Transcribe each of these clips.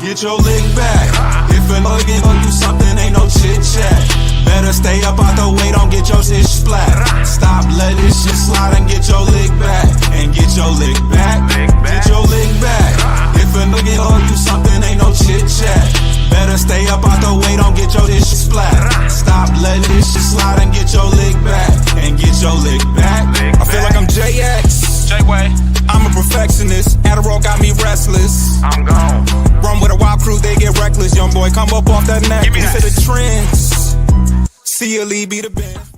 get your lick back. If a nigga owe you something, ain't no chit chat. Better stay up out the way, don't get your shit splat. Stop, let this shit slide and get your lick back. And get your lick back, get your lick back. If a nigga owe you something, ain't no chit chat. Better stay up out the way, don't get your shit splat. Stop, let this shit slide and get your lick back. And get your lick back. I feel like I'm JX. J-Way. I'm a perfectionist. Adderall got me restless. I'm gone. Run with a wild crew, they get reckless. Young boy, come up off that neck. Into the trends. See a lead, be the best.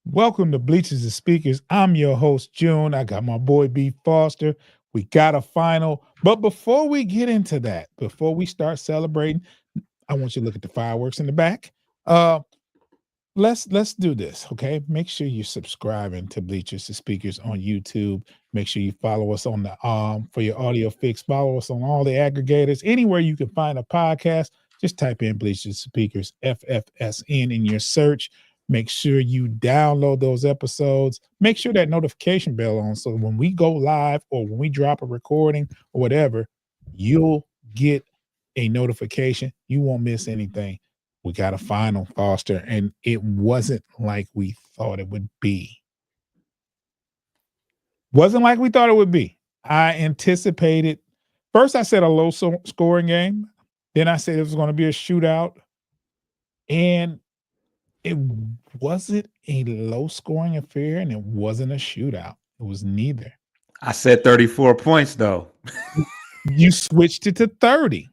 Welcome to Bleachers and Speakers. I'm your host, June. I got my boy B Foster. We got a final. But before we get into that, before we start celebrating, I want you to look at the fireworks in the back. Let's do this, okay? Make sure you're subscribing to Bleachers and Speakers on YouTube. Make sure you follow us on the for your audio fix. Follow us on all the aggregators. Anywhere you can find a podcast, just type in Bleachers and Speakers FFSN in your search. Make sure you download those episodes. Make sure that notification bell on so when we go live or when we drop a recording or whatever, you'll get a notification. You won't miss anything. We got a final, Foster, and it wasn't like we thought it would be. Wasn't like we thought it would be. I anticipated. First, I said a low scoring game. Then I said it was going to be a shootout. And it wasn't a low scoring affair, and it wasn't a shootout. It was neither. I said 34 points, though. You switched it to 30.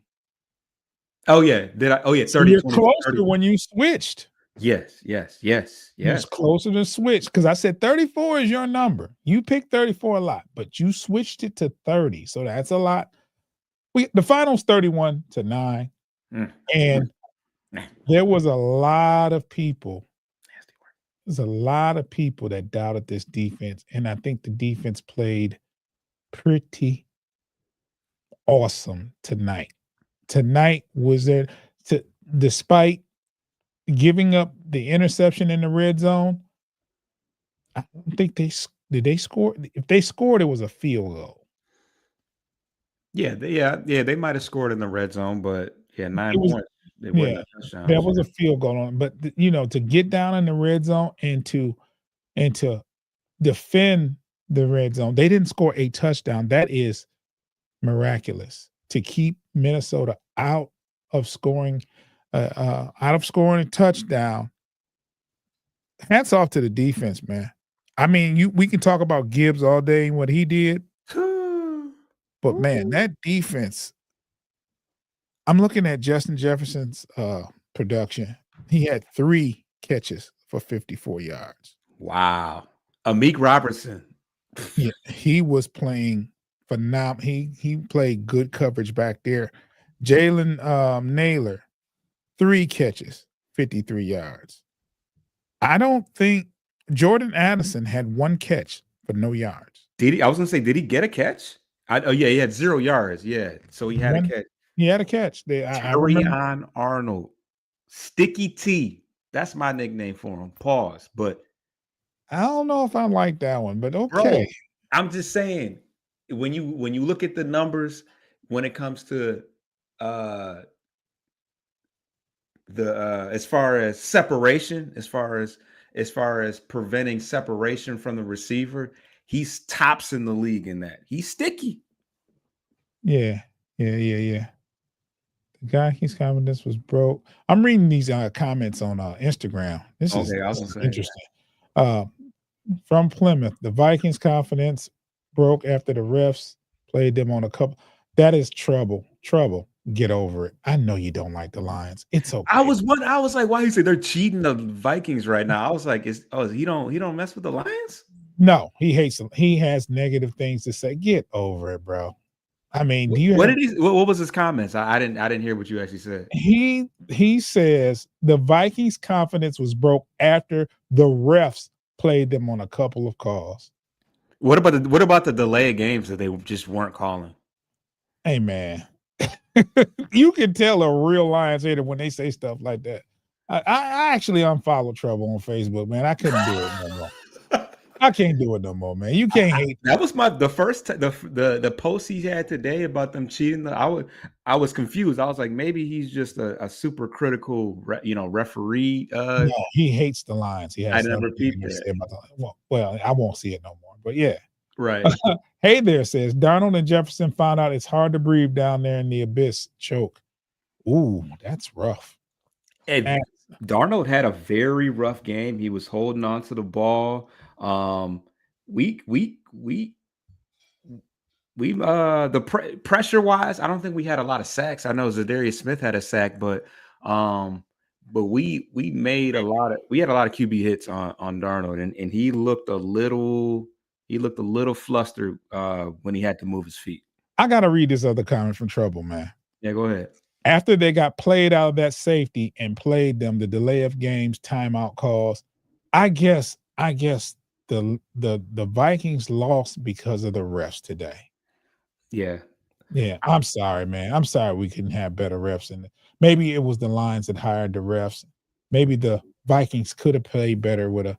Oh, yeah. Did I? Oh, yeah. 30. So you're 20, closer 30. when you switched. Yes. It's closer to switch because I said 34 is your number. You picked 34 a lot, but you switched it to 30. So that's a lot. The final's 31-9. And there was a lot of people. There's a lot of people that doubted this defense. And I think the defense played pretty awesome tonight. Tonight was there, despite giving up the interception in the red zone. I don't think did they score. If they scored, it was a field goal. Yeah, they might have scored in the red zone, but 9 points. Yeah, there was a field goal on, but to get down in the red zone and to defend the red zone, they didn't score a touchdown. That is miraculous to keep Minnesota out of scoring a touchdown. Hats off to the defense, man. I mean, we can talk about Gibbs all day and what he did, but man, that defense. I'm looking at Justin Jefferson's production. He had 3 catches for 54 yards. Wow. Amik Robertson. Yeah, he was playing phenomenal. He played good coverage back there. Jalen Naylor, 3 catches, 53 yards. I don't think Jordan Addison had 1 catch for no yards. Did he? I was going to say, did he get a catch? He had 0 yards. Yeah, so he had a catch. He had a catch. Terrion Arnold. Sticky T. That's my nickname for him. Pause. But I don't know if I like that one, but okay. Bro, I'm just saying, when you look at the numbers, when it comes to as far as separation, as far as preventing separation from the receiver, he's tops in the league in that. He's sticky. Yeah. The Vikings confidence was broke. I'm reading these comments on Instagram. This is interesting. From Plymouth, the Vikings confidence broke after the refs played them on a couple. That is trouble. Get over it. I know you don't like the Lions. It's okay. I was like, why you say they're cheating the Vikings right now? I was like, he don't mess with the Lions? No, he hates them. He has negative things to say. Get over it, bro. I mean, what was his comments? I didn't hear what you actually said. He says the Vikings' confidence was broke after the refs played them on a couple of calls. What about the delay of games that they just weren't calling? Hey man, you can tell a real Lions hater when they say stuff like that. I actually unfollowed Trouble on Facebook, man. I couldn't do it no more. I can't do it no more, man. You can't hate. That was the first the post he had today about them cheating. I was confused. I was like, maybe he's just a super critical, referee. No, he hates the Lions. He I has never nothing peeped to that. say about the well, I won't see it no more. But yeah. Right. Hey there says Darnold and Jefferson found out it's hard to breathe down there in the abyss. Choke. Ooh, that's rough. And Darnold had a very rough game. He was holding on to the ball. Pressure wise, I don't think we had a lot of sacks. I know Zadarius Smith had a sack, but we had a lot of QB hits on Darnold, and he looked a little flustered when he had to move his feet. I gotta read this other comment from Trouble, man. Yeah, go ahead. After they got played out of that safety and played them, the delay of games, timeout calls. I guess the Vikings lost because of the refs today. Yeah. Yeah, I'm sorry, man. I'm sorry we couldn't have better refs. And maybe it was the Lions that hired the refs. Maybe the Vikings could have played better with a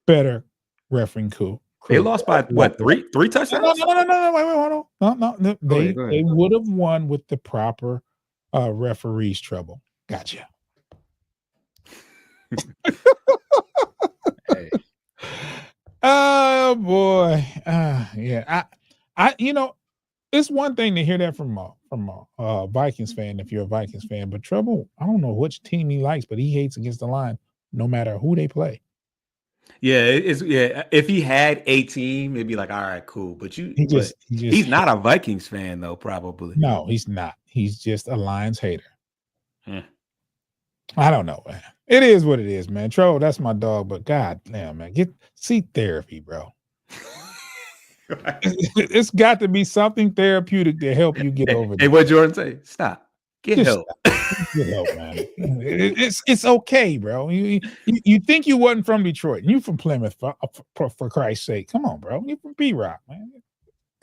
better refereeing crew. They lost by what, three touchdowns? No, wait, hold on. No. They would have won with the proper referees trouble. Gotcha. Hey. Oh boy. Yeah. I it's one thing to hear that from a Vikings fan if you're a Vikings fan, but Trouble, I don't know which team he likes, but he hates against the Lions no matter who they play. Yeah, if he had a team, it'd be like, all right, cool. But he's not a Vikings fan though, probably. No, he's not. He's just a Lions hater. Hmm. I don't know, man. It is what it is, man. Trouble, that's my dog, but god damn, man, see therapy, bro. It's got to be something therapeutic to help you get over. Hey, what Jordan say? Stop. Get help. Get help, man. It's okay, bro. You think you wasn't from Detroit? You from Plymouth? For Christ's sake, come on, bro. You from B-Rock, man.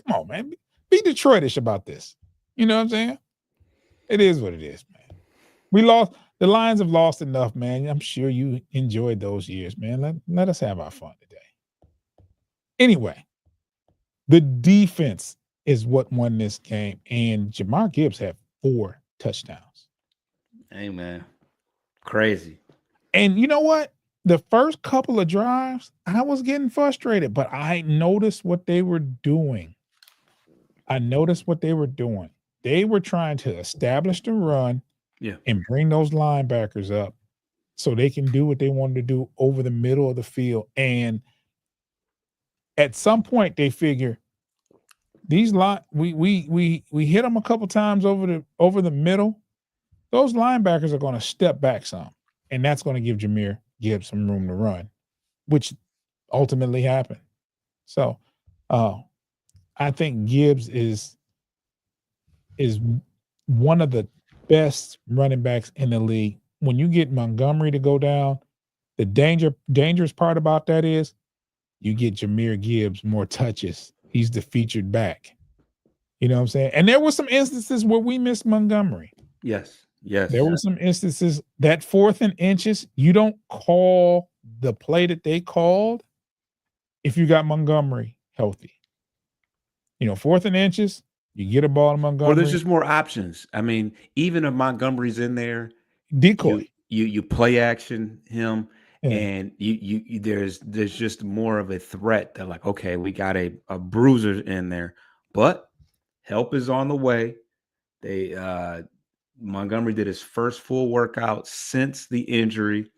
Come on, man. Be Detroitish about this. You know what I'm saying? It is what it is, man. We lost. The Lions have lost enough, man. I'm sure you enjoyed those years, man. Let us have our fun today. Anyway, the defense is what won this game, and Jahmyr Gibbs had 4 touchdowns. Hey, man. Crazy. And you know what? The first couple of drives, I was getting frustrated, but I noticed what they were doing. They were trying to establish the run and bring those linebackers up so they can do what they wanted to do over the middle of the field. And at some point they figure we hit them a couple times over the middle. Those linebackers are going to step back some, and that's going to give Jahmyr Gibbs some room to run, which ultimately happened. So I think Gibbs is one of the best running backs in the league. When you get Montgomery to go down, the dangerous part about that is you get Jahmyr Gibbs more touches. He's the featured back. You know what I'm saying? And there were some instances where we missed Montgomery. Yes. There were some instances that 4th and inches, you don't call the play that they called if you got Montgomery healthy. 4th and inches, you get a ball to Montgomery. Well, there's just more options. I mean, even if Montgomery's in there, decoy. You play action him, and you there's just more of a threat that, like, okay, we got a bruiser in there, but help is on the way. Montgomery did his first full workout since the injury.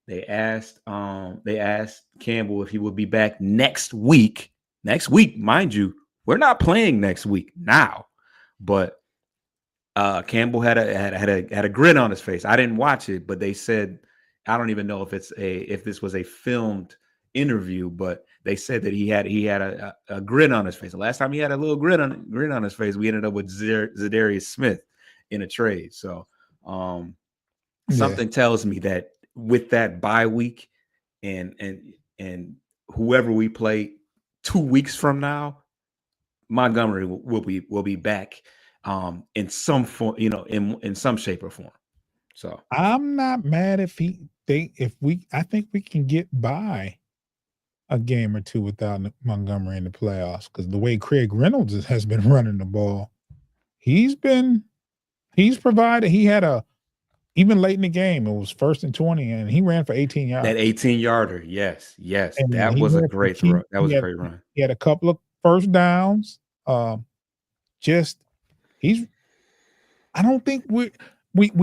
They asked Campbell if he would be back next week. Next week, mind you, we're not playing next week now, but Campbell had a grin on his face. I didn't watch it, but they said, I don't even know if this was a filmed interview, but they said that he had a grin on his face. The last time he had a little grin on his face, we ended up with Zadarius Smith in a trade. So something tells me that with that bye week and whoever we play 2 weeks from now, Montgomery will be back in some form, in some shape or form. So I'm not mad I think we can get by a game or two without Montgomery in the playoffs because the way Craig Reynolds has been running the ball, he's provided. He had even late in the game, it was 1st and 20, and he ran for 18 yards. That 18-yarder, yes, And that was a great throw. That was a great run. He had a couple of first downs. I don't think we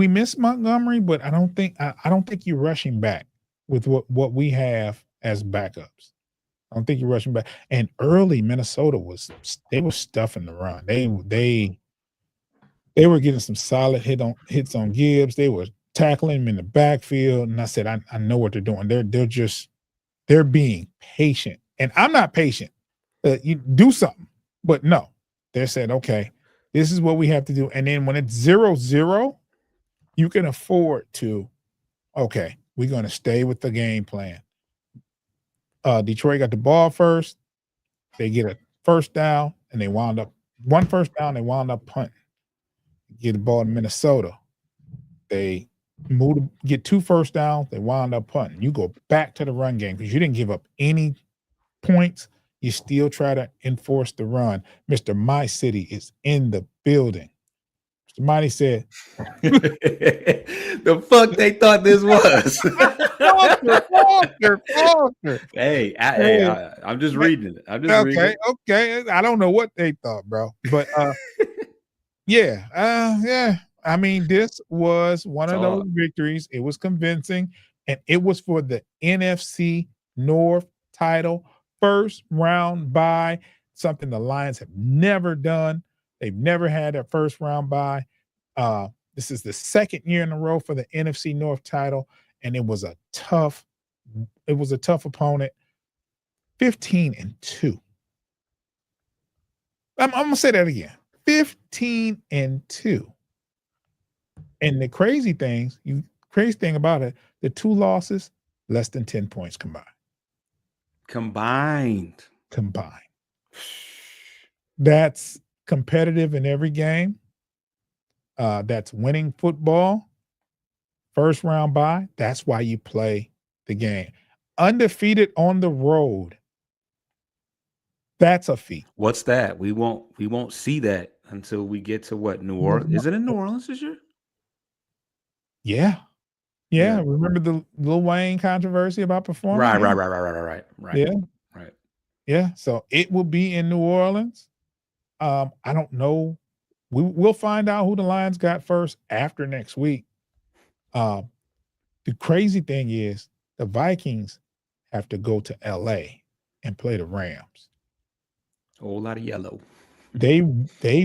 miss Montgomery, but I don't think you're rushing back with what we have as backups. I don't think you're rushing back. And early Minnesota they were stuffing the run. They were getting some solid hits on Gibbs. They were tackling him in the backfield, and I said, I know what they're doing. They're being patient, and I'm not patient. You do something, but no, they said, okay, this is what we have to do. And then when it's 0-0, you can afford to, okay, we're going to stay with the game plan. Detroit got the ball first. They get a first down, and they wound up punting. Get the ball to Minnesota. They get 2 first downs. They wound up punting. You go back to the run game because you didn't give up any points. You still try to enforce the run. Mr. My City is in the building. Mr. Mighty said, the fuck they thought this was. Foster. Hey, I'm just reading it. Okay. I don't know what they thought, bro. But yeah. I mean, this was one of those victories. It was convincing, and it was for the NFC North title, first round bye, something the Lions have never done. They've never had a first round bye. This is the second year in a row for the NFC North title, and it was a tough opponent. 15-2. I'm gonna say that again. 15-2. And the crazy thing about it, the 2 losses, less than 10 points combined. That's competitive in every game. That's winning football. First round bye. That's why you play the game. Undefeated on the road. That's a feat. What's that? We won't see that until we get to what? New Orleans? Is it in New Orleans this year? Yeah. Remember the Lil Wayne controversy about performing? Right. Yeah. So it will be in New Orleans. I don't know. We'll find out who the Lions got first after next week. The crazy thing is the Vikings have to go to LA and play the Rams. A whole lot of yellow. They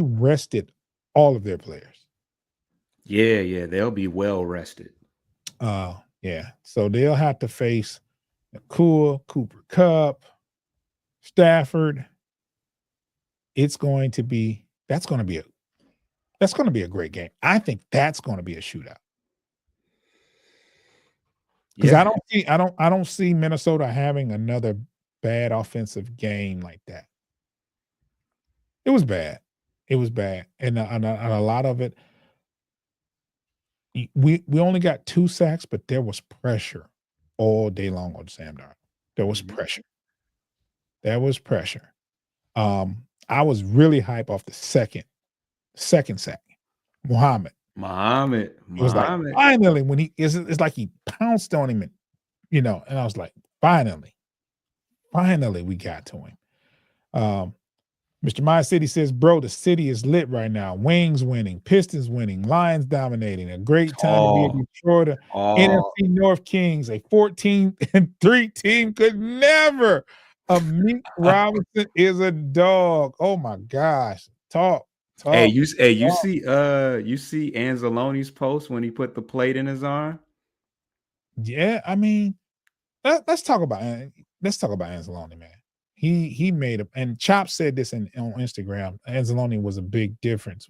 rested all of their players. Yeah, they'll be well rested. Yeah. So they'll have to face Nakua, Cooper Kupp, Stafford. That's going to be a great game. I think that's going to be a shootout. Because I don't see Minnesota having another bad offensive game like that. It was bad. And a lot of it, we only got 2 sacks, but there was pressure all day long on Sam Darnold. There was pressure. I was really hype off the second sack. Muhammad. It was like finally when it's like he pounced on him, and I was like, finally we got to him. Mr. My City says, bro, the city is lit right now. Wings winning, Pistons winning, Lions dominating. A great time to be a Detroit. NFC North Kings, a 14-3 team could never. Meek Robinson is a dog. Oh my gosh. Talk. Hey, you see Anzalone's post when he put the plate in his arm? Yeah, I mean, let's talk about Anzalone, man. He made it, and Chop said this on Instagram. Anzalone was a difference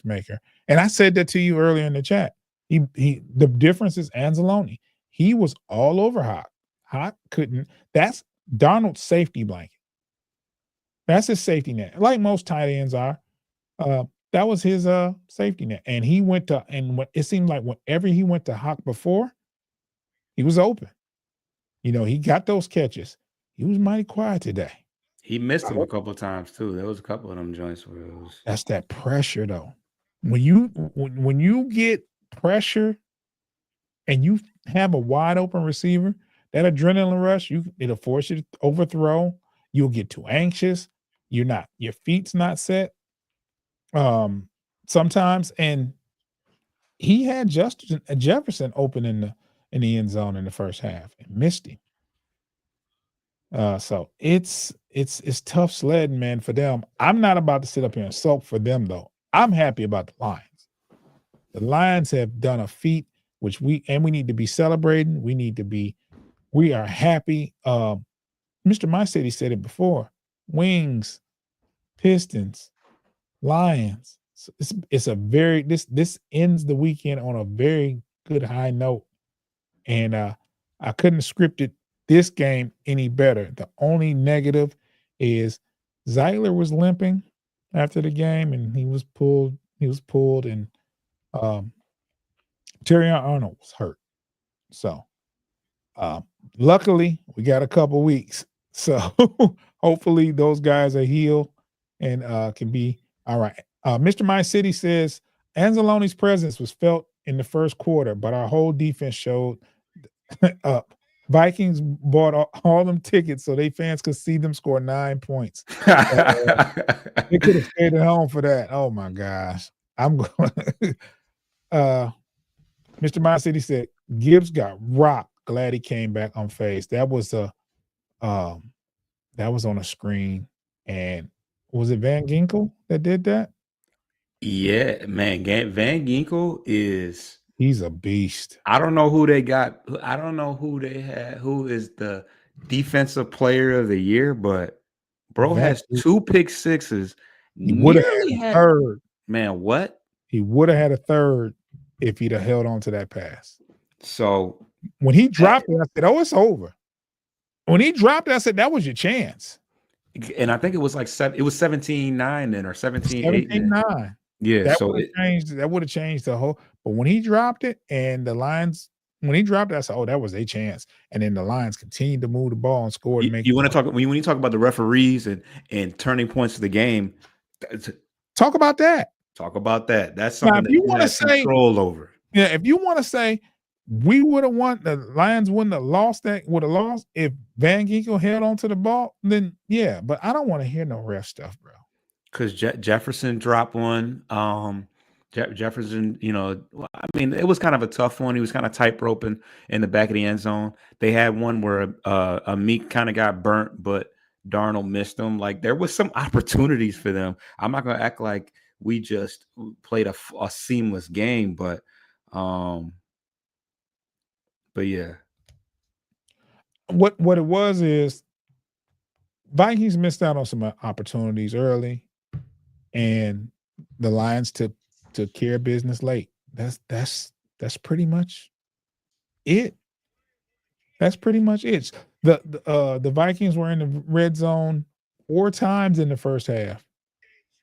maker. And I said that to you earlier in the chat. The difference is Anzalone. He was all over Hawk. Hawk couldn't. That's Darnold's safety blanket. That's his safety net. Like most tight ends are. That was his safety net. And he went to, and it seemed like whenever he went to Hawk before, he was open. He got those catches. he was mighty quiet today. He missed him a couple of times too. There was a couple of them joints where it was. That's that pressure though. When you get pressure and you have a wide open receiver, that adrenaline rush, it'll force you to overthrow. You'll get too anxious. Your feet's not set. Sometimes, and he had Justin Jefferson open in the end zone in the first half and missed him. So it's tough sledding, man, for them. I'm not about to sit up here and sulk for them though. I'm happy about the Lions. The Lions have done a feat, which we need to be celebrating. We are happy. Mr. My City said it before. Wings, Pistons, Lions. So it's a very this ends the weekend on a very good high note. And I couldn't have scripted this game any better. The only negative is Zeitler was limping after the game and he was pulled and Terry Arnold was hurt. So luckily we got a couple weeks. So hopefully those guys are healed and can be all right. Mr. My City says Anzalone's presence was felt in the first quarter, but our whole defense showed up. Vikings bought all them tickets so they fans could see them score 9 points. They could have stayed at home for that. Oh my gosh. I'm going Mr. My City said Gibbs got rocked. Glad he came back unfazed. That was on a screen. And was it Van Ginkel that did that? Yeah, man. Van Ginkel he's a beast. I don't know who they got. I don't know who they had. Who is the defensive player of the year? But bro has 2 pick sixes. He would have had a third. Man, what? He would have had a third if he'd have held on to that pass. So when he dropped it, I said, "Oh, it's over." When he dropped it, I said, "That was your chance." And I think it was like it was 17-9 then, or 17-8. 17-9. Yeah, that would have changed the whole. But when he dropped it, and the Lions, when he dropped it, I said, "Oh, that was a chance." And then the Lions continued to move the ball and score. You want to talk when you talk about the referees and turning points of the game? Talk about that. Talk about that. That's something now, that you want to say control over. Yeah, if you want to say we would have won, the Lions wouldn't have lost. That would have lost if Van Ginkel held on to the ball. Then yeah, but I don't want to hear no ref stuff, bro. Because Jefferson dropped one. Jefferson, I mean, it was kind of a tough one. He was kind of tight roping in the back of the end zone. They had one where a Meek kind of got burnt, but Darnold missed them. Like there was some opportunities for them. I'm not going to act like we just played a seamless game, but yeah. What it was is Vikings missed out on some opportunities early, and the Lions took care of business late. That's pretty much it. That's pretty much it. The Vikings were in the red zone 4 times in the first half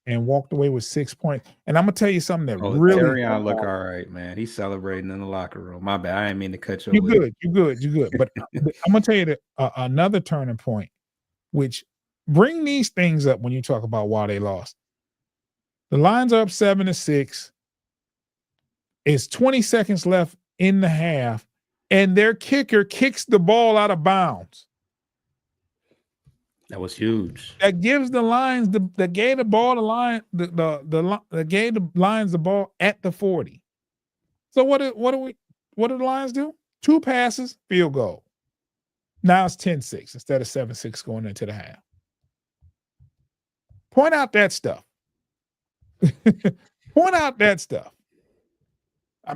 and walked away with 6 points. And I'm gonna tell you something that really Terrion look all right, man. He's celebrating in the locker room. My bad. I didn't mean to cut you. You're good. But I'm gonna tell you another turning point, which bring these things up when you talk about why they lost. The Lions are up 7-6. It's 20 seconds left in the half, and their kicker kicks the ball out of bounds. That was huge. That gives the Lions that gave the ball to Lions that gave the Lions the ball at the 40. So what did the Lions do? 2 passes, field goal. Now it's 10-6 instead of 7-6 going into the half. Point out that stuff. Point out that stuff.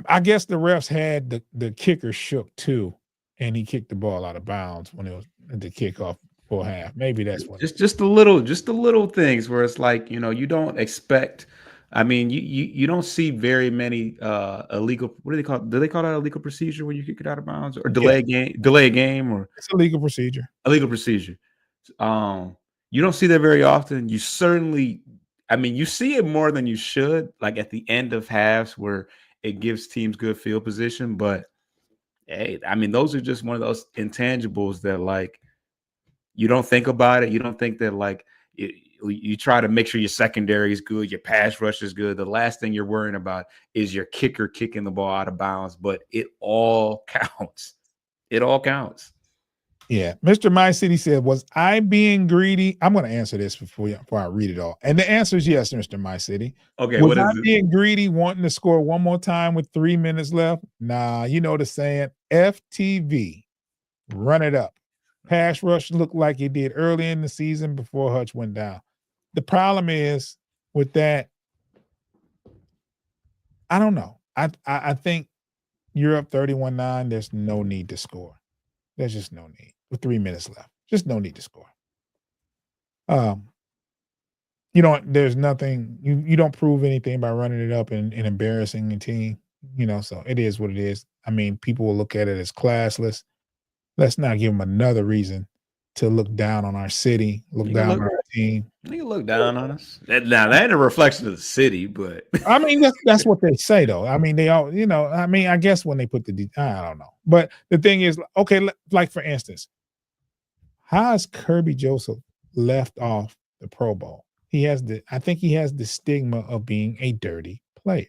I guess the refs had the kicker shook too, and he kicked the ball out of bounds when it was the kickoff full half. Maybe that's what. Just the little things where it's like you don't expect. I mean, you don't see very many illegal. What do they call it? Do they call that illegal procedure when you kick it out of bounds or delay a game, or it's a legal procedure? Illegal procedure. You don't see that very often. You certainly. I mean, you see it more than you should, like at the end of halves where it gives teams good field position. But hey, I mean, those are just one of those intangibles that, like, You don't think about it. You don't think that like you try to make sure your secondary is good, your pass rush is good. The last thing you're worrying about is your kicker kicking the ball out of bounds. But it all counts. It all counts. Yeah. Mr. My City said, was I being greedy? I'm going to answer this before I read it all. And the answer is yes, Mr. My City. Okay, Was what is I it? being greedy, wanting to score one more time with 3 minutes left? Nah, you know the saying, FTV, run it up. Pass rush looked like it did early in the season before Hutch went down. The problem is with that, I don't know. I think you're up 31-9. There's no need to score. There's just no need. With 3 minutes left. Just no need to score. You know, there's nothing, you don't prove anything by running it up and embarrassing the team, you know, so it is what it is. I mean, people will look at it as classless. Let's not give them another reason to look down on our city, look down on our team. You look down on us. Now that ain't a reflection of the city, but I mean, that's what they say though. I mean, they all, you know, I mean, I guess when they put I don't know. But the thing is, okay, like for instance, how is Kirby Joseph left off the Pro Bowl? I think he has the stigma of being a dirty player.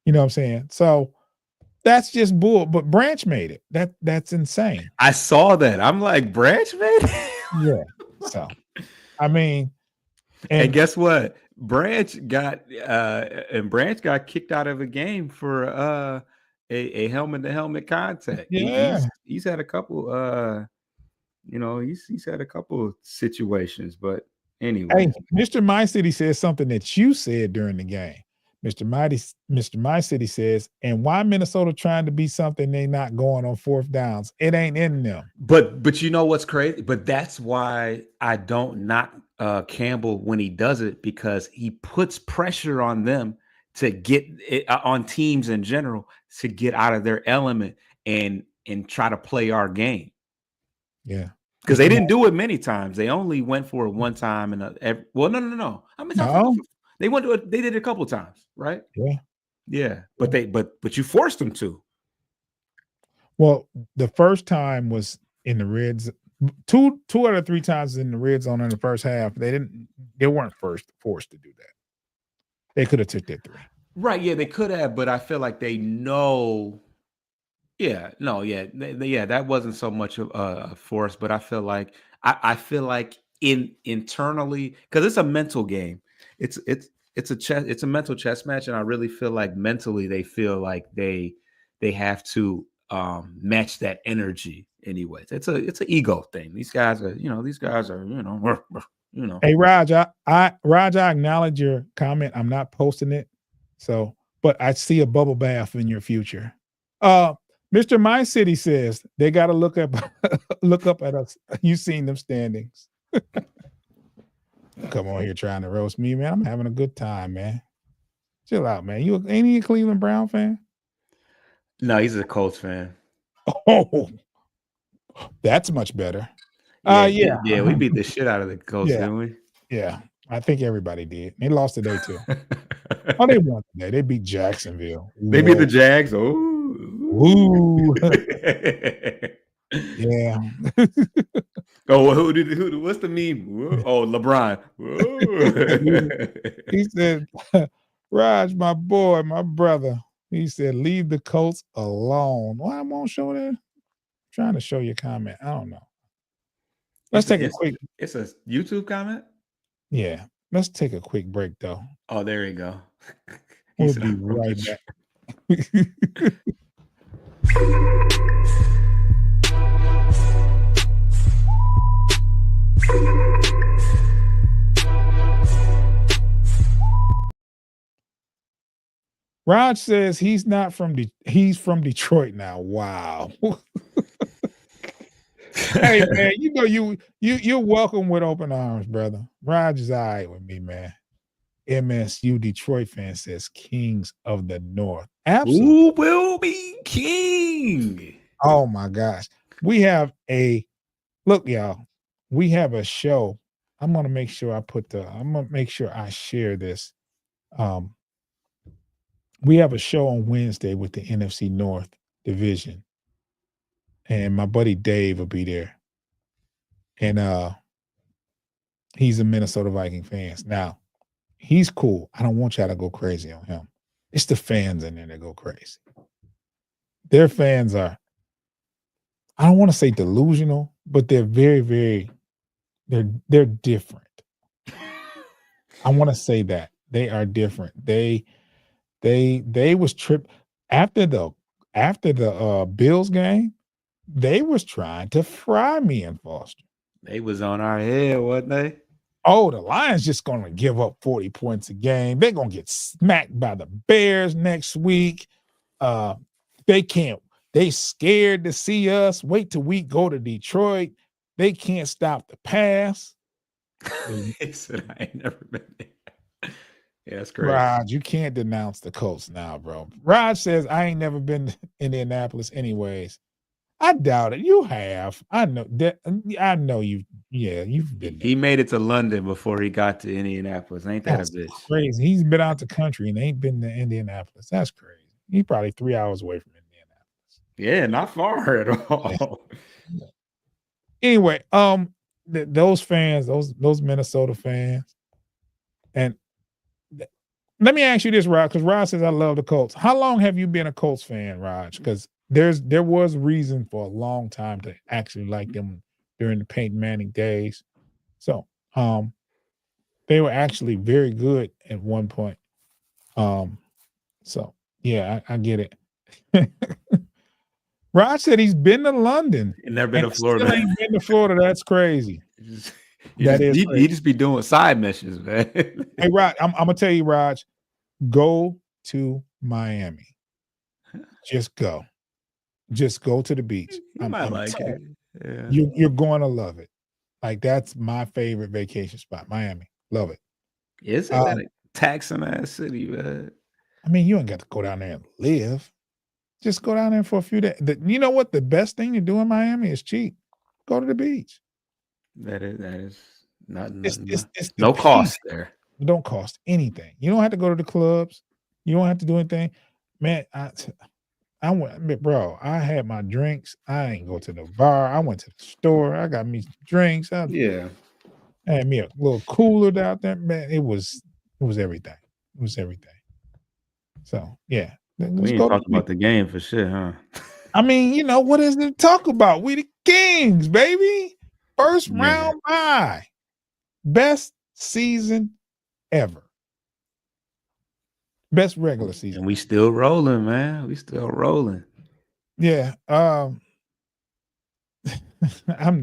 You know what I'm saying? So that's just bull. But Branch made it. That's insane. I saw that. I'm like, Branch made it? Yeah. So I mean, and guess what? Branch got kicked out of a game for a helmet-to-helmet contact. Yeah. He's had a couple you know, he's had a couple situations, but anyway. Hey, Mr. My City says something that you said during the game. Mr. My City says, and why Minnesota trying to be something they not going on fourth downs? It ain't in them. But you know what's crazy? But that's why I don't knock Campbell when he does it, because he puts pressure on them to get it, on teams in general, to get out of their element and try to play our game. Yeah. Because they didn't do it many times. They only went for it one time. No. How many times? They went to it. They did it a couple of times, right? Yeah. Yeah. But you forced them to. Well, the first time was in the Reds. Two out of 3 times in the red zone in the first half. They weren't forced to do that. They could have took that 3. Right. Yeah, they could have, but I feel like they know. Yeah, no, yeah, that wasn't so much of a force, but I feel like internally, because it's a mental game. It's a mental chess match, and I really feel like mentally they feel like they have to match that energy anyways. It's an ego thing. These guys are, you know. Hey Raj, I acknowledge your comment. I'm not posting it, but I see a bubble bath in your future. Mr. My City says they got to look up at us. You seen them standings. Come on here trying to roast me, man. I'm having a good time, man. Chill out, man. Ain't he a Cleveland Brown fan? No, he's a Colts fan. Oh, that's much better. Yeah, we beat the shit out of the Colts, didn't we? Yeah, I think everybody did. They lost today too. Oh, they won today. They beat Jacksonville. They beat the Jags. Oh. Ooh. Yeah. Oh, what's the meme? Oh, LeBron. He said, Raj, my boy, my brother. He said, leave the Colts alone. Why I won't show that? I'm trying to show your comment. I don't know. Let's take a quick. It's a YouTube comment? Yeah. Let's take a quick break, though. Oh, there you go. We'll be right back. Raj says he's he's from Detroit now. Wow. Hey man, you know you're welcome with open arms, brother. Raj is all right with me, man. MSU Detroit fan says Kings of the North. Absolutely. Who will be king? Oh my gosh. We have look, y'all. We have a show. I'm gonna make sure I share this. We have a show on Wednesday with the NFC North division. And my buddy Dave will be there. and he's a Minnesota Viking fan. Now, he's cool. I don't want y'all to go crazy on him. It's the fans in there that go crazy. Their fans are, I don't want to say delusional, but they're very, very, they're different. I want to say that they are different. They was tripped after the Bills game. They was trying to fry me and Foster. They was on our head, wasn't they? Oh, the Lions just going to give up 40 points a game. They're going to get smacked by the Bears next week. They scared to see us. Wait till we go to Detroit. They can't stop the pass. He said, I ain't never been there. Yeah, that's crazy. Raj, you can't denounce the Colts now, bro. Raj says, I ain't never been to Indianapolis anyways. I doubt it. You have. I know that. I know you. Yeah, you've been there. He made it to London before he got to Indianapolis. Ain't that a bitch? Crazy. He's been out the country and ain't been to Indianapolis. That's crazy. He's probably 3 hours away from Indianapolis. Yeah, not far at all. Yeah. Anyway, those fans, those Minnesota fans, and let me ask you this, Raj, because Raj says I love the Colts. How long have you been a Colts fan, Raj? Because there was reason for a long time to actually like them during the Peyton Manning days. So they were actually very good at one point. So yeah, I get it. Raj said he's been to London. He never been to Florida. Still ain't been to Florida. That's crazy. He just be doing side missions, man. Hey, Raj, I'm gonna tell you, Raj, go to Miami. Just go. Just go to the beach. You might like it. Yeah. You're going to love it. Like, that's my favorite vacation spot, Miami. Love it. Isn't that a taxing ass city, man? I mean, you ain't got to go down there and live. Just go down there for a few days. You know what? The best thing to do in Miami is cheap. Go to the beach. That is not It's no cost there. It don't cost anything. You don't have to go to the clubs. You don't have to do anything. Man, I went, bro. I had my drinks. I ain't go to the bar. I went to the store. I got me some drinks. I had me a little cooler out there. Man, it was everything. It was everything. So yeah, we ain't talking about the game for shit, huh? I mean, you know what is there to talk about? We the Kings, baby. First round bye. Best season ever. Best regular season. And we still rolling, man. We still rolling. Yeah. I'm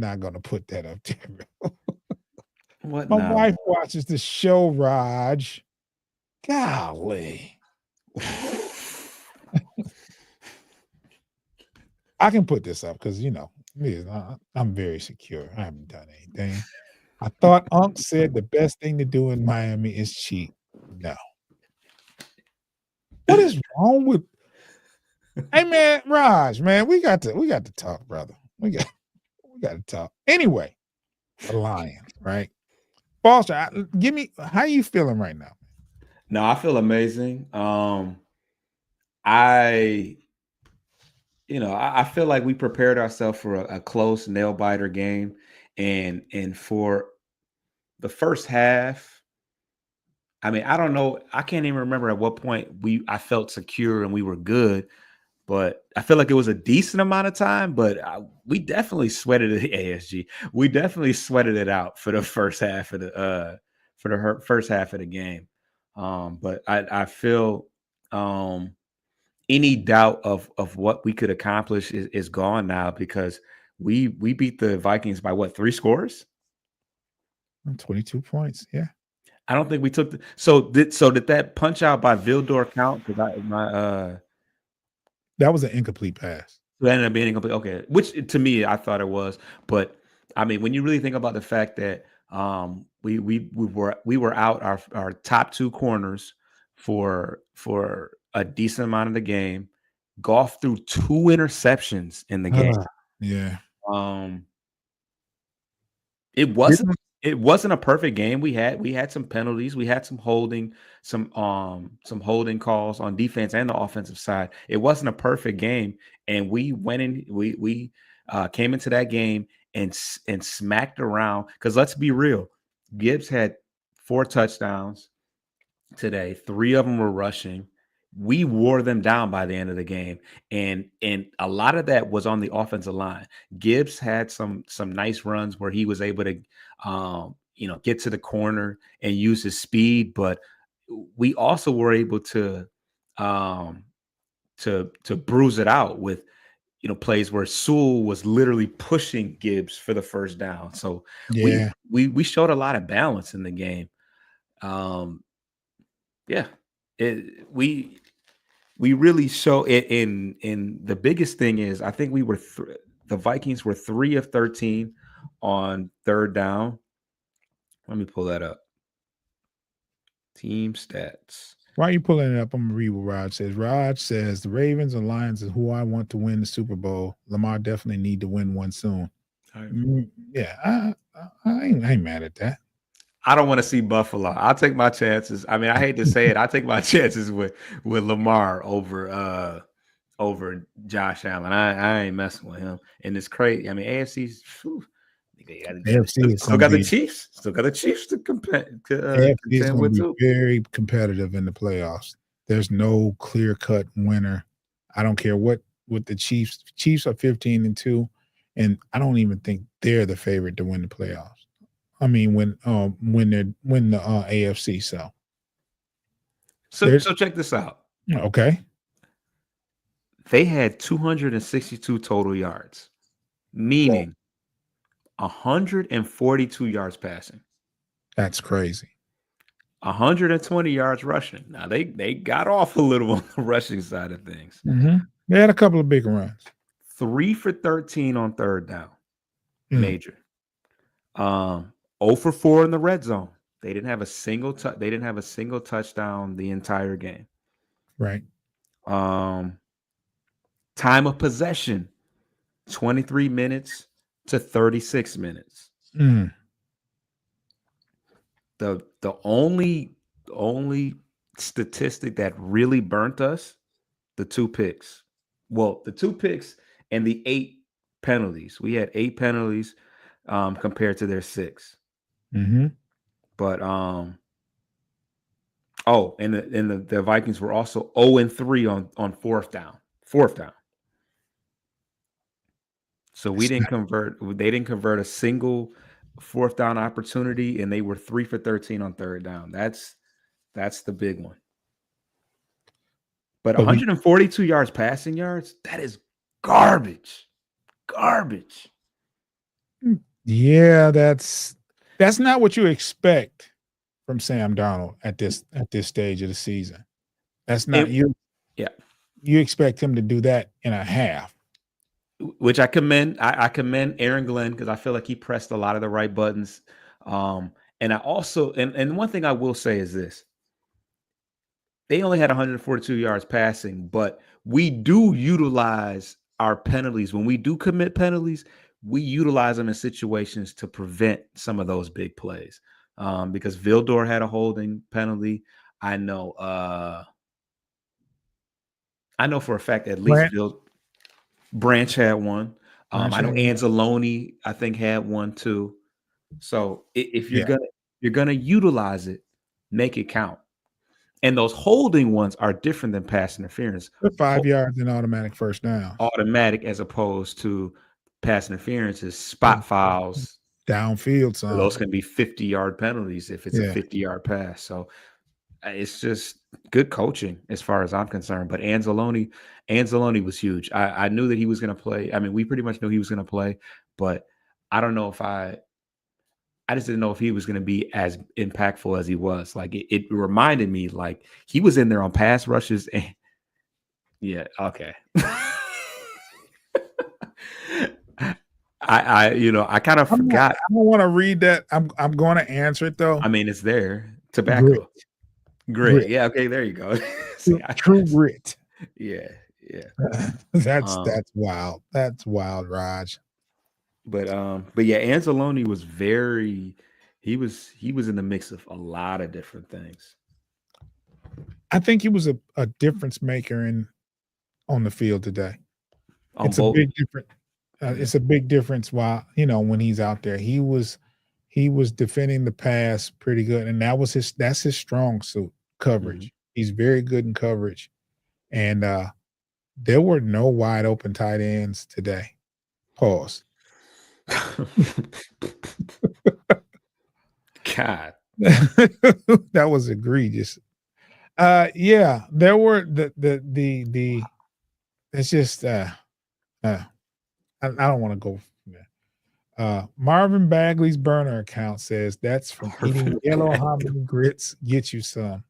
not gonna put that up there. What? My wife watches the show, Raj. Golly. I can put this up because I'm very secure. I haven't done anything. I thought Unc said the best thing to do in Miami is cheat. No. What is wrong with? Hey man, Raj, man, we got to talk, brother. We got to talk. Anyway, the Lions, right? Foster, give me how you feeling right now? No, I feel amazing. I feel like we prepared ourselves for a close nail biter game, and for the first half. I mean, I don't know. I can't even remember at what point I felt secure and we were good, but I feel like it was a decent amount of time. But we definitely sweated it. ASG. We definitely sweated it out for the first half of the game. But I feel any doubt of what we could accomplish is gone now because we beat the Vikings by what, 3 scores? 22 points. Yeah. I don't think we took did that punch out by Vildor count? Because that was an incomplete pass. It ended up being incomplete. Okay, which to me I thought it was, but I mean when you really think about the fact that we were out our top 2 corners for a decent amount of the game, Goff threw 2 interceptions in the game. Yeah. It wasn't a perfect game. We had some penalties. We had some holding calls on defense and the offensive side. It wasn't a perfect game, and we went in. We came into that game and smacked around. Because let's be real, Gibbs had 4 touchdowns today. 3 of them were rushing. We wore them down by the end of the game, and a lot of that was on the offensive line. Gibbs had some nice runs where he was able to, get to the corner and use his speed, but we also were able to bruise it out with plays where Sewell was literally pushing Gibbs for the first down. So Yeah. we showed a lot of balance in the game. Yeah, we really show it in the biggest thing is I think we were the Vikings were 3 of 13 on third down. Let me pull that up. Team stats. Why are you pulling it up? I'm gonna read what Raj says. Raj says the Ravens and Lions is who I want to win the Super Bowl. Lamar definitely need to win one soon. Yeah, I ain't mad at that. I don't want to see Buffalo. I'll take my chances. I mean, I hate to say it. I take my chances with Lamar over Josh Allen. I ain't messing with him. And it's crazy. I mean, AFC's AFC still got the Chiefs. Still got the Chiefs to AFC is contend going with to be too. very competitive in the playoffs. There's no clear-cut winner. I don't care what the Chiefs. Chiefs are 15-2, and I don't even think they're the favorite to win the playoffs. I mean, win the AFC. So check this out. Okay. They had 262 total yards, meaning 142 yards passing. That's crazy. 120 yards rushing. Now they got off a little on the rushing side of things. Mm-hmm. They had a couple of big runs. 3 for 13 on third down. Major. 0 for 4 in the red zone. They didn't have a single touchdown the entire game. Right. Time of possession, 23 minutes to 36 minutes. The only statistic that really burnt us, the 2 picks. Well, the 2 picks and the 8 penalties. We had 8 penalties compared to their 6. Mm-hmm. But and the Vikings were also 0-3 on fourth down. So we didn't convert. They didn't convert a single fourth down opportunity, and they were 3 for 13 on third down. That's the big one. But 142 yards passing yards, that is garbage. Garbage. Yeah, that's not what you expect from Sam Darnold at this stage of the season. That's not you. Yeah. You expect him to do that in a half. Which I commend. I commend Aaron Glenn because I feel like he pressed a lot of the right buttons. And I also and one thing I will say is this. They only had 142 yards passing, but we do utilize our penalties. When we do commit penalties, we utilize them in situations to prevent some of those big plays. Because Vildor had a holding penalty. I know for a fact at least Branch had one. I know Anzalone, I think, had one too. So if you're gonna utilize it, make it count. And those holding ones are different than pass interference. They're 5 yards and automatic first down. Automatic as opposed to pass interference is spot fouls. Downfield. So those can be 50-yard penalties if it's a 50-yard pass. So it's just good coaching as far as I'm concerned. But Anzalone was huge. I knew that he was going to play. I mean, we pretty much knew he was going to play, but I don't know if I just didn't know if he was going to be as impactful as he was. Like it reminded me like he was in there on pass rushes. And yeah. Okay. I kind of forgot. I don't want to read that. I'm going to answer it though. I mean, it's there. Tobacco. Grit. Yeah. Okay. There you go. True grit. Yeah. That's wild. That's wild, Raj. But yeah, Anzalone was he was in the mix of a lot of different things. I think he was a difference maker on the field today. It's a big difference. It's a big difference. While when he's out there, he was defending the pass pretty good, and that's his strong suit, coverage. He's very good in coverage, and there were no wide open tight ends today. Pause. God, That was egregious. Yeah, there were the. It's just I don't want to go there. Marvin Bagley's burner account says that's from eating yellow hominy grits. Get you some.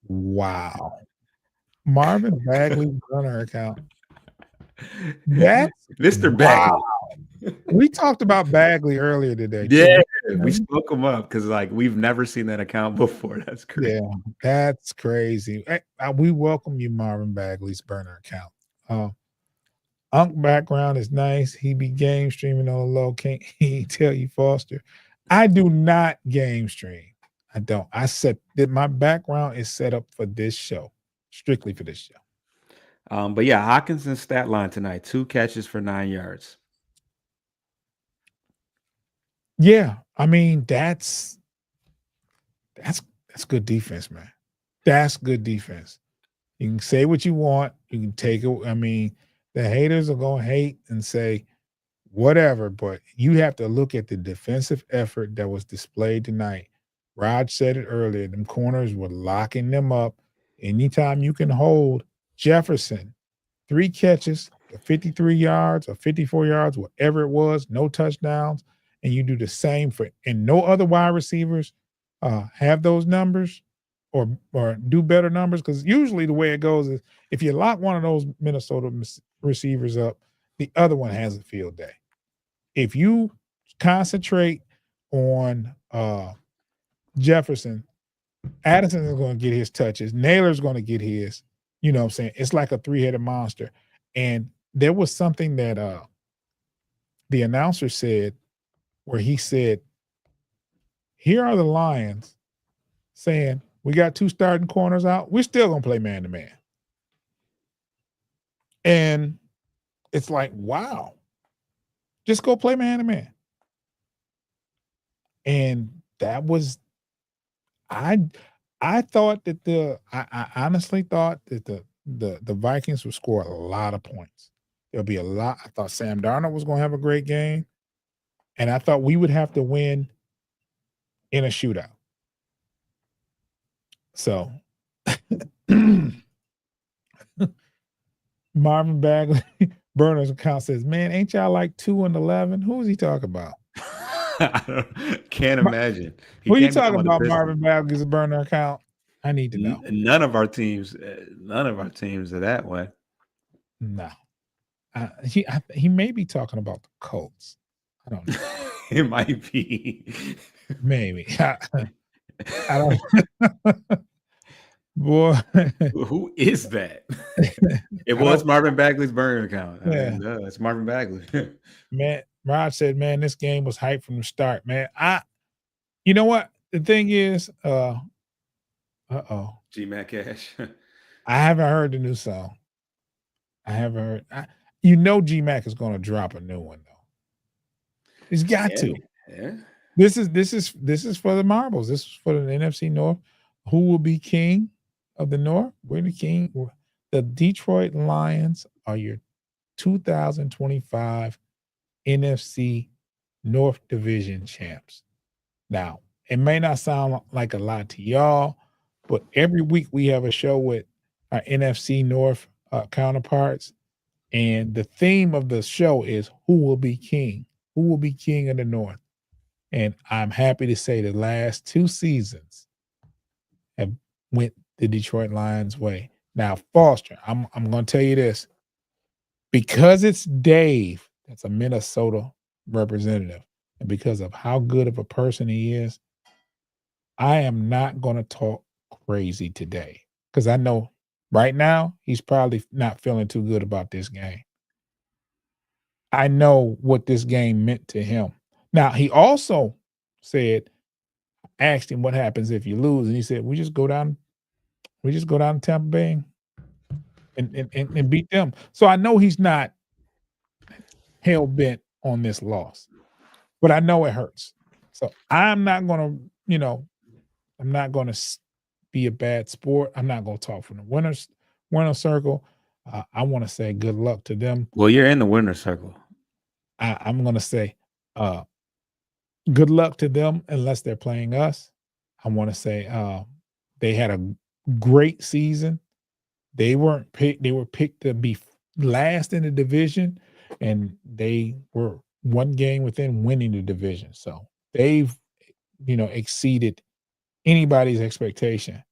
Wow. Marvin Bagley's burner account. That's Mr. wow. Bagley. We talked about Bagley earlier today. Yeah, we spoke him up because we've never seen that account before. That's crazy. Yeah, that's crazy. We welcome you, Marvin Bagley's burner account. Unk background is nice. He be game streaming on the low. Can't he tell you, Foster? I do not game stream. I don't. I set that my background is set up for this show, strictly for this show. But yeah, Hawkinson's stat line tonight: 2 catches for 9 yards. Yeah, I mean that's good defense, man. That's good defense. You can say what you want. You can take it. I mean, the haters are gonna hate and say whatever, but you have to look at the defensive effort that was displayed tonight. Rod said it earlier. Them corners were locking them up. Anytime you can hold Jefferson, 3 catches, 53 yards or 54 yards, whatever it was, no touchdowns, and you do the same and no other wide receivers have those numbers or do better numbers, because usually the way it goes is if you lock one of those Minnesota receivers up, the other one has a field day. If you concentrate on Jefferson, Addison is going to get his touches. Naylor's going to get his. You know what I'm saying? It's like a 3-headed monster. And there was something that the announcer said where he said, here are the Lions saying, we got 2 starting corners out. We're still going to play man-to-man. And it's like, wow. Just go play man-to-man. And that was I thought that I honestly thought that the Vikings would score a lot of points. There'll be a lot. I thought Sam Darnold was going to have a great game. And I thought we would have to win in a shootout. So Marvin Bagley Burner's account says, man, ain't y'all like 2-11? Who is he talking about? I can't imagine. Who are you talking about, Marvin Bagley's burner account? I need to know. None of our teams are that way. No. He may be talking about the Colts. I don't know. It might be. Maybe. I don't. Boy. Who is that? It was Marvin Bagley's burner account. Yeah. It's Marvin Bagley. Man, Rod said, man, this game was hyped from the start, man. You know what? The thing is, G-Mac Cash. I haven't heard the new song. I haven't heard. G-Mac is going to drop a new one, though. He's got to. Yeah. This is for the marbles. This is for the NFC North. Who will be king of the North? We're the king. The Detroit Lions are your 2025 NFC North Division champs. Now, it may not sound like a lot to y'all, but every week we have a show with our NFC North counterparts, and the theme of the show is who will be king? Who will be king of the North? And I'm happy to say the last 2 seasons have went the Detroit Lions' way. Now, Foster, I'm going to tell you this. Because it's Dave that's a Minnesota representative, and because of how good of a person he is, I am not going to talk crazy today, because I know right now he's probably not feeling too good about this game. I know what this game meant to him. Now, he also asked him what happens if you lose, and he said, we just go down to Tampa Bay and beat them. So I know he's not hell bent on this loss, but I know it hurts. So I'm not gonna, I'm not gonna be a bad sport. I'm not gonna talk from the winner circle. I want to say good luck to them. Well, you're in the winner's circle. I'm gonna say uh, good luck to them unless they're playing us. I want to say they had a great season. They weren't picked. They were picked to be last in the division, and they were one game within winning the division. So they've, exceeded anybody's expectation.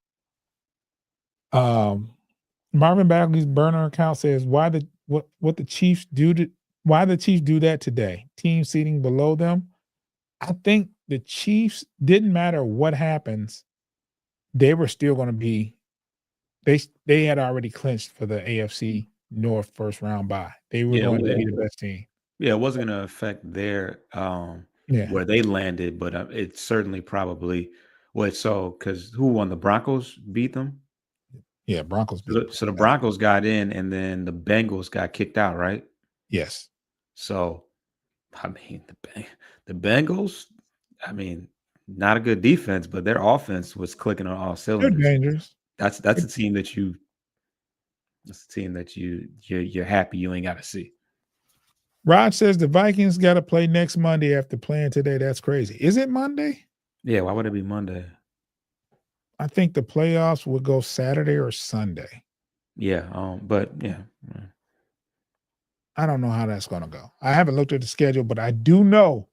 Marvin Bagley's burner account says what the Chiefs do to why the Chiefs do that today. Team seating below them. I think the Chiefs didn't matter what happens, they were still going to be. They had already clinched for the AFC North first round bye. They were Yeah, going to be the best team. Yeah, it wasn't going to affect their Yeah, where they landed, but it certainly probably would. So, because who won? The Broncos beat them. yeah. Broncos. So the Broncos got in, and then the Bengals got kicked out, right? Yes. So, I mean, the Bengals. I mean, not a good defense, but their offense was clicking on all They're cylinders. dangerous. That's a team that you. That's a team that you're happy you ain't got to see. Rod says the Vikings got to play next Monday after playing today. That's crazy. Is it Monday? Yeah, why would it be Monday? I think the playoffs would go Saturday or Sunday. Yeah, but yeah. I don't know how that's going to go. I haven't looked at the schedule, but I do know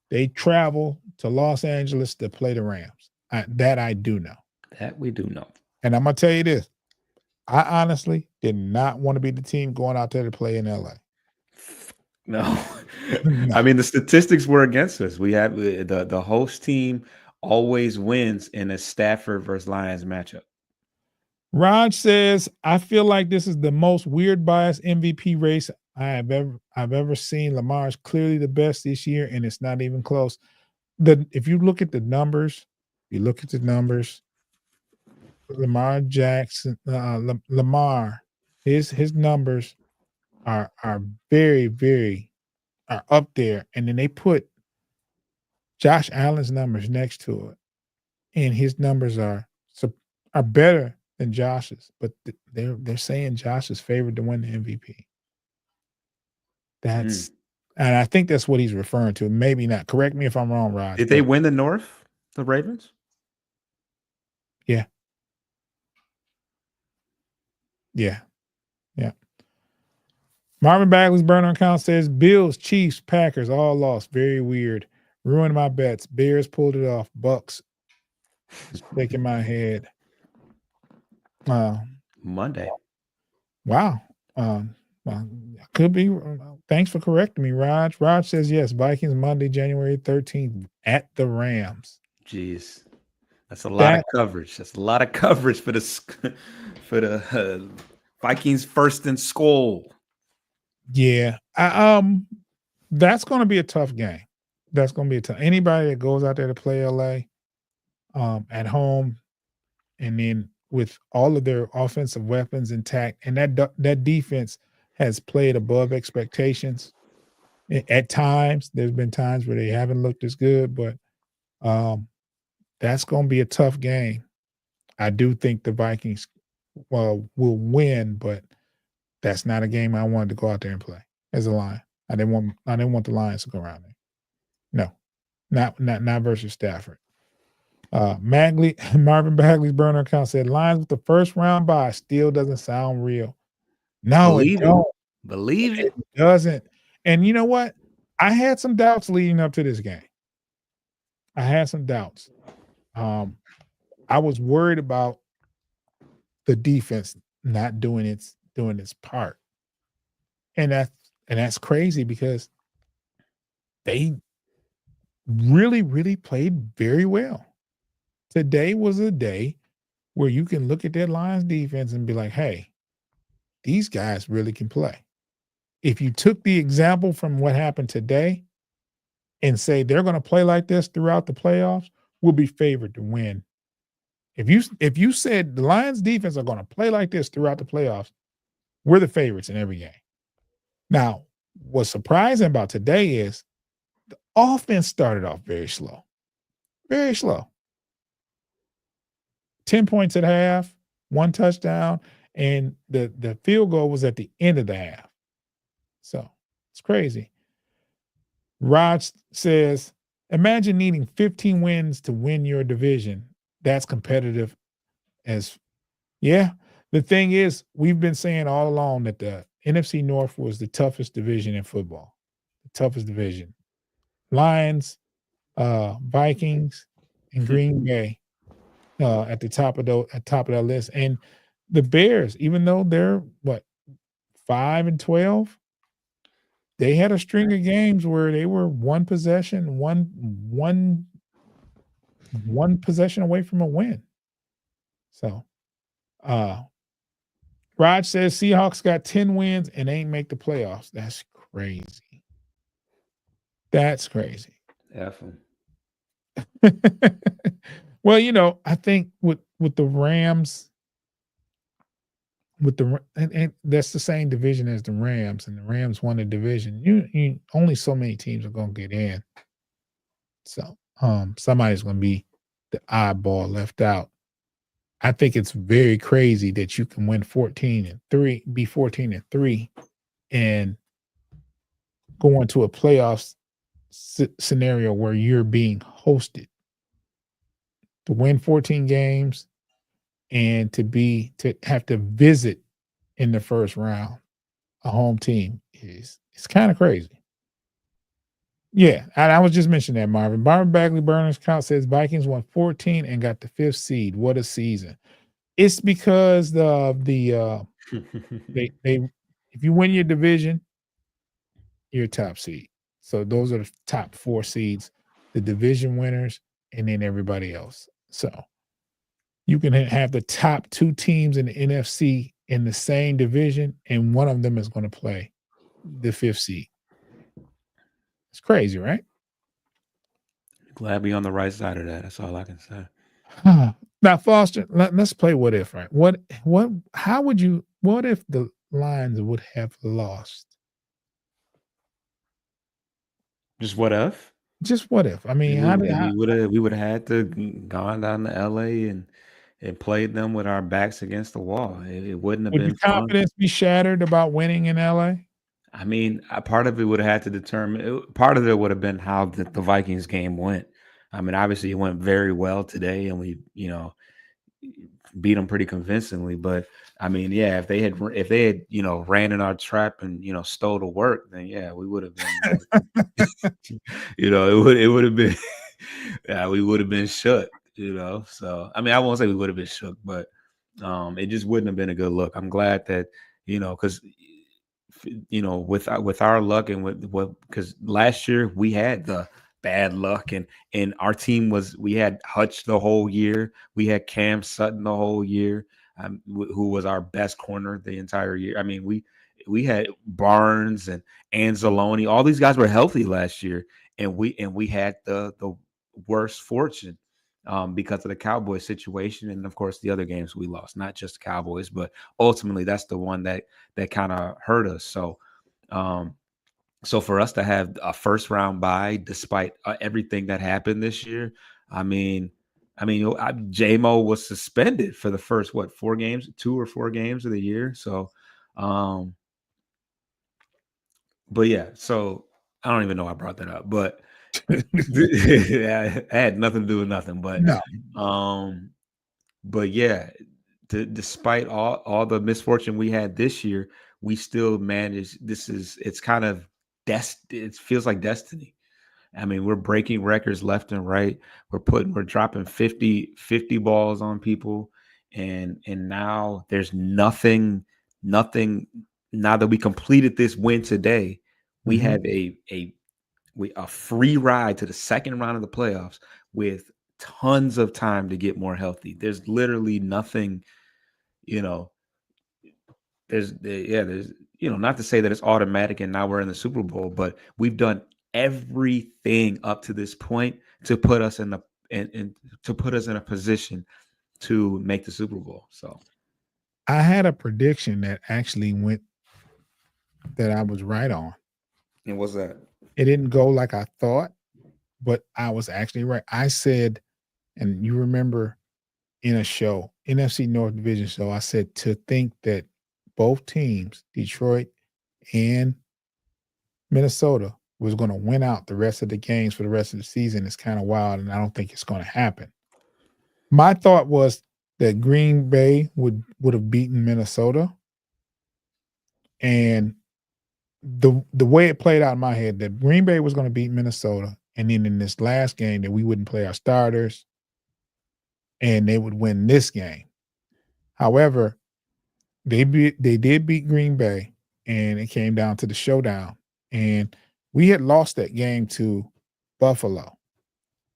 they travel to Los Angeles to play the Rams. That I do know. That we do know. And I'm going to tell you this. I honestly did not want to be the team going out there to play in LA. No. I mean, the statistics were against us. We had the host team always wins in a Stafford versus Lions matchup. Raj says, I feel like this is the most weird bias MVP race I've ever seen. Lamar is clearly the best this year, and it's not even close. If you look at the numbers, Lamar Jackson, Lamar, his numbers are very, very are up there, and then they put Josh Allen's numbers next to it, and his numbers are better than Josh's, but they're saying Josh is favored to win the MVP. And I think that's what he's referring to. Maybe not. Correct me if I'm wrong, Rod. Did they win the North, the Ravens? Yeah. Yeah. Yeah. Marvin Bagley's burner account says Bills, Chiefs, Packers all lost. Very weird. Ruined my bets. Bears pulled it off. Bucks shaking my head. Monday. Wow. Could be. Thanks for correcting me, Raj. Raj says yes. Vikings Monday, January 13th at the Rams. Jeez, that's a lot of coverage. That's a lot of coverage for the Vikings first and skull. Yeah. That's going to be a tough game. That's going to be a tough. Anybody that goes out there to play LA, at home, and then with all of their offensive weapons intact, and that defense has played above expectations. At times, there's been times where they haven't looked as good, but that's going to be a tough game. I do think the Vikings will win, but that's not a game I wanted to go out there and play as a Lion. I didn't want the Lions to go around there. No, not versus Stafford. Marvin Bagley's burner account said Lions with the first round bye still doesn't sound real. No, it don't. Believe it. It doesn't. And you know what? I had some doubts leading up to this game. I had some doubts. I was worried about the defense not doing its part. And that's crazy because they really, really played very well. Today was a day where you can look at that Lions defense and be like, hey, these guys really can play. If you took the example from what happened today and say they're going to play like this throughout the playoffs, we'll be favored to win. If you said the Lions defense are going to play like this throughout the playoffs, we're the favorites in every game. Now, what's surprising about today is the offense started off very slow. Very slow. 10 points at half, 1 touchdown, and the field goal was at the end of the half. So it's crazy. Raj says, imagine needing 15 wins to win your division. That's competitive as yeah. The thing is, we've been saying all along that the NFC North was the toughest division in football. The toughest division. Lions, Vikings, and Green Bay at the top of that list. And the Bears, even though they're what 5-12, they had a string of games where they were one possession away from a win. So Raj says Seahawks got 10 wins and ain't make the playoffs. That's crazy. That's crazy. Definitely. Well, I think with the Rams, and that's the same division as the Rams, and the Rams won the division. You only so many teams are gonna get in. So somebody's gonna be the oddball left out. I think it's very crazy that you can win 14-3, be 14-3, and go into a playoffs scenario where you're being hosted. To win 14 games and to have to visit in the first round a home team it's kind of crazy. Yeah, and I was just mentioning that, Marvin. Marvin Bagley Burners count says Vikings won 14 and got the 5th seed. What a season. It's because they if you win your division, you're top seed. So those are the top 4 seeds, the division winners, and then everybody else. So you can have the top 2 teams in the NFC in the same division, and one of them is going to play the 5th seed. It's crazy, right? Glad to be on the right side of that. That's all I can say. Now, Foster, let's play what if, right? What if the Lions would have lost? Just what if? Just what if? I mean, we would have had to gone down to LA and played them with our backs against the wall. It wouldn't have would your been fun. confidence be shattered about winning in LA? I mean, part of it would have had to determine. Part of it would have been how the Vikings game went. I mean, obviously it went very well today, and we, beat them pretty convincingly. But I mean, yeah, if they had, ran in our trap and stole the work, then yeah, we would have been, it would have been, yeah, we would have been shook. So I mean, I won't say we would have been shook, but it just wouldn't have been a good look. I'm glad that because with our luck and with what, because last year we had the bad luck and our team we had Hutch the whole year, we had Cam Sutton the whole year, who was our best corner the entire year. I mean, we had Barnes and Anzalone, all these guys were healthy last year, and we had the worst fortune because of the Cowboys situation, and of course the other games we lost, not just the Cowboys, but ultimately that's the one that kind of hurt us. So so for us to have a first round bye despite everything that happened this year, J-Mo was suspended for the first 2 or 4 games of the year. So but yeah, so I don't even know I brought that up, but I had nothing to do with nothing. But No. But yeah, despite all the misfortune we had this year, we still managed. It's kind of it feels like destiny. I mean, we're breaking records left and right. We're dropping 50 balls on people, and now there's nothing. Now that we completed this win today, we have a free ride to the second round of the playoffs with tons of time to get more healthy. There's literally nothing, there's not to say that it's automatic and now we're in the Super Bowl, but we've done everything up to this point to put us in a position to make the Super Bowl. So I had a prediction that actually that I was right on. And what's that? It didn't go like I thought, but I was actually right. I said, and you remember in a show, NFC North Division show, I said to think that both teams, Detroit and Minnesota, was going to win out the rest of the games for the rest of the season is kind of wild, and I don't think it's going to happen. My thought was that Green Bay would have beaten Minnesota, and the way it played out in my head, that Green Bay was going to beat Minnesota, and then in this last game that we wouldn't play our starters, and they would win this game. However, they did beat Green Bay, and it came down to the showdown. And we had lost that game to Buffalo,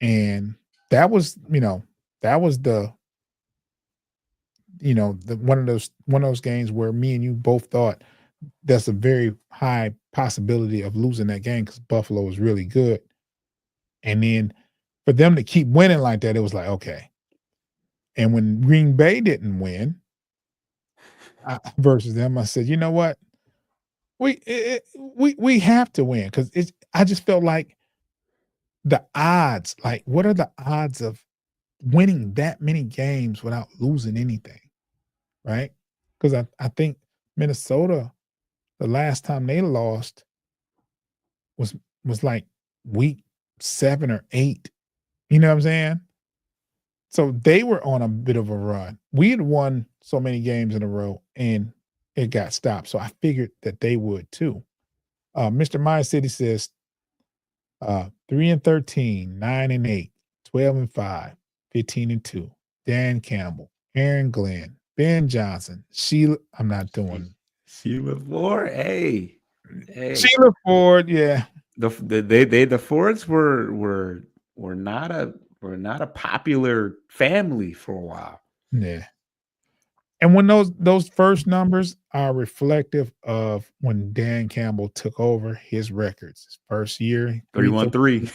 and that was that was the one of those games where me and you both thought that's a very high possibility of losing that game because Buffalo was really good. And then for them to keep winning like that, it was like, okay. And when Green Bay didn't win versus them, I said, you know what? We have to win because I just felt like the odds, like what are the odds of winning that many games without losing anything, right? Because I think Minnesota, the last time they lost was like week 7 or 8. You know what I'm saying? So they were on a bit of a run. We had won so many games in a row and it got stopped. So I figured that they would too. Mr. My City says 3-13, 9-8, 12-5, 15-2. Dan Campbell, Aaron Glenn, Ben Johnson, Sheila. I'm not doing Sheila Ford. Hey. Sheila Ford, yeah. The Fords were not a popular family for a while. Yeah. And when those first numbers are reflective of when Dan Campbell took over his records, his first year, 3-1-3.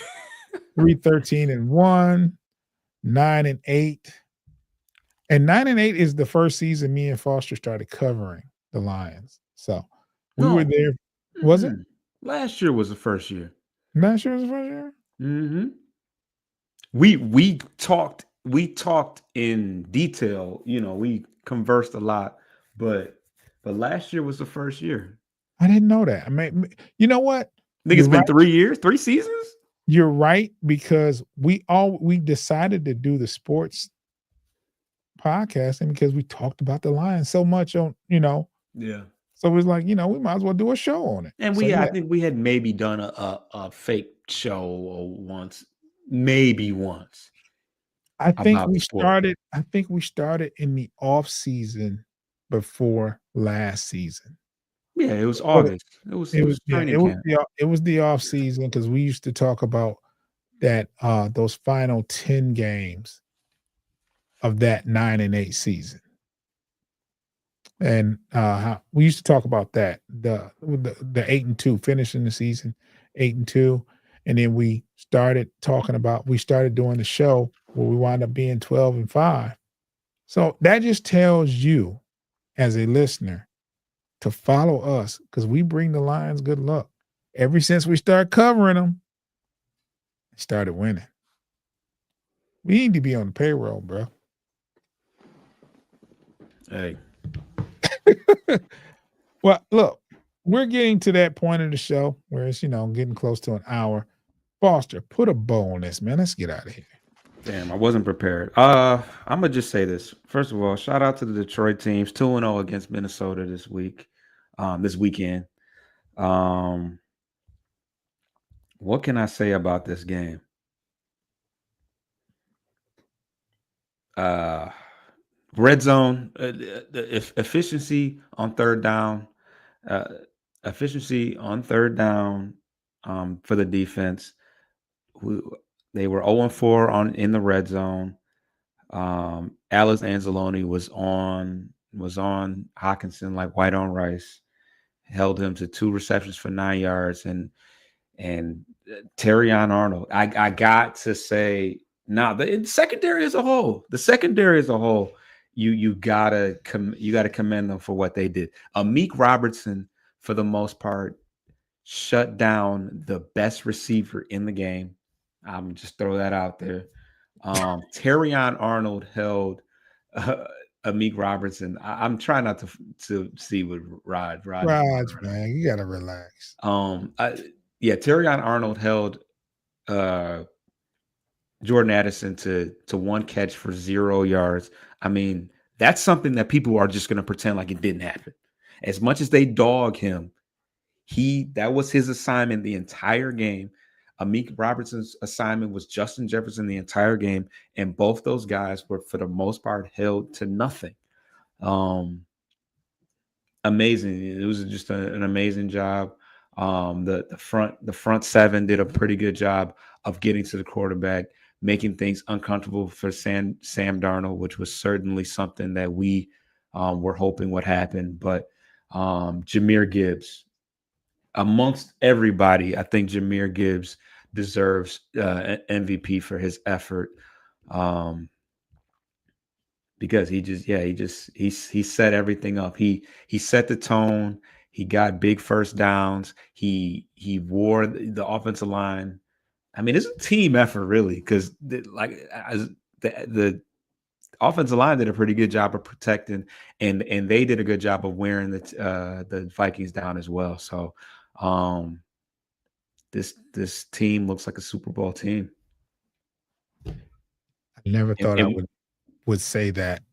3-13-1, 9-8. And 9-8 is the first season me and Foster started covering the Lions. So we were there. Was it? Last year was the first year. Last year was the first year? Mm-hmm. We talked in detail, we conversed a lot, but last year was the first year. I didn't know that. I mean, you know what? I think it's been 3 years, 3 seasons. You're right, because we decided to do the sports podcasting because we talked about the Lions so much on, Yeah. So it was like, we might as well do a show on it. And I think we had maybe done a fake show once, maybe once. I think we started in the off season before last season. Yeah, it was August. It was training camp. It was the off season because we used to talk about that those final 10 games of that 9-8 season. And we used to talk about that, the 8-2, finishing the season 8-2, and then we started doing the show where we wound up being 12-5. So that just tells you, as a listener, to follow us because we bring the Lions good luck. Ever since we started covering them, they started winning. We need to be on the payroll, bro. Hey. Well, look, we're getting to that point of the show where it's, getting close to an hour. Foster, put a bow on this, man. Let's get out of here. Damn, I wasn't prepared. I'm gonna just say this. First of all, shout out to the Detroit teams, 2-0 against Minnesota this weekend. What can I say about this game? Red zone, efficiency on third down, for the defense. They were 0-4 in the red zone. Alex Anzalone was on Hawkinson like white on rice, held him to 2 receptions for 9 yards, and Terrion Arnold. I got to say, the secondary as a whole, you gotta commend them for what they did. Amik Robertson, for the most part, shut down the best receiver in the game. I'm just throw that out there. Terrion Arnold held Amik Robertson. I'm trying not to see what Rod. Man, you gotta relax. Terrion Arnold held Jordan Addison to one catch for 0 yards. I mean, that's something that people are just going to pretend like it didn't happen. As much as they dog him, that was his assignment the entire game. Amik Robertson's assignment was Justin Jefferson the entire game, and both those guys were, for the most part, held to nothing. Amazing. It was just an amazing job. The front seven did a pretty good job of getting to the quarterback, making things uncomfortable for Sam Darnold, which was certainly something that we were hoping would happen. But Jahmyr Gibbs, amongst everybody, I think Jahmyr Gibbs deserves MVP for his effort. Because he set everything up. He set the tone. He got big first downs. He wore the offensive line. I mean, it's a team effort, really, because the offensive line did a pretty good job of protecting, and they did a good job of wearing the Vikings down as well. So, this team looks like a Super Bowl team. I never thought I would say that.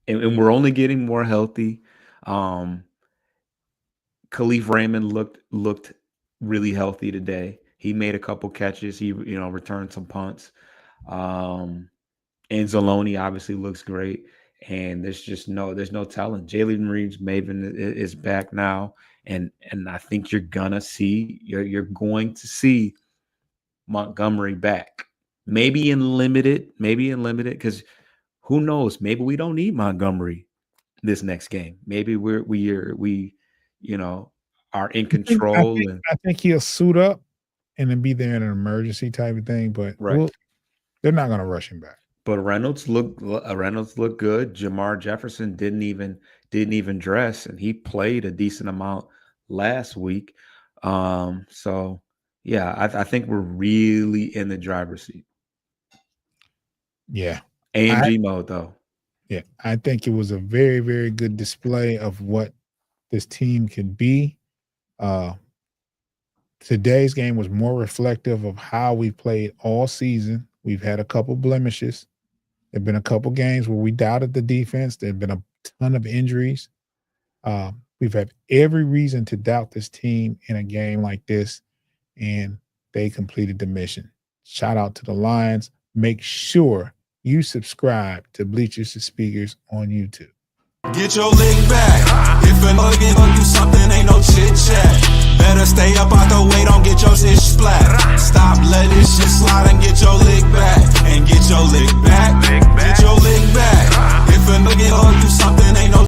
And we're only getting more healthy. Khalif Raymond looked really healthy today. He made a couple catches. He returned some punts. And Zaloni obviously looks great. And there's no telling. Jalen Reeves-Maven is back now, and I think you're going to see Montgomery back. Maybe in limited, because who knows? Maybe we don't need Montgomery this next game. Maybe we are in control. I think he'll suit up and then be there in an emergency type of thing. But they're not going to rush him back. But Reynolds looked good. Jamar Jefferson didn't even dress, and he played a decent amount last week. So yeah, I think we're really in the driver's seat. Yeah. AMG mode, though. Yeah, I think it was a very, very good display of what this team can be. Today's game was more reflective of how we played all season. We've had a couple blemishes. There have been a couple games where we doubted the defense. There have been a ton of injuries. We've had every reason to doubt this team in a game like this, and they completed the mission. Shout out to the Lions. Make sure you subscribe to Bleachers to Speakers on YouTube. Get your lick back. If an nugget you something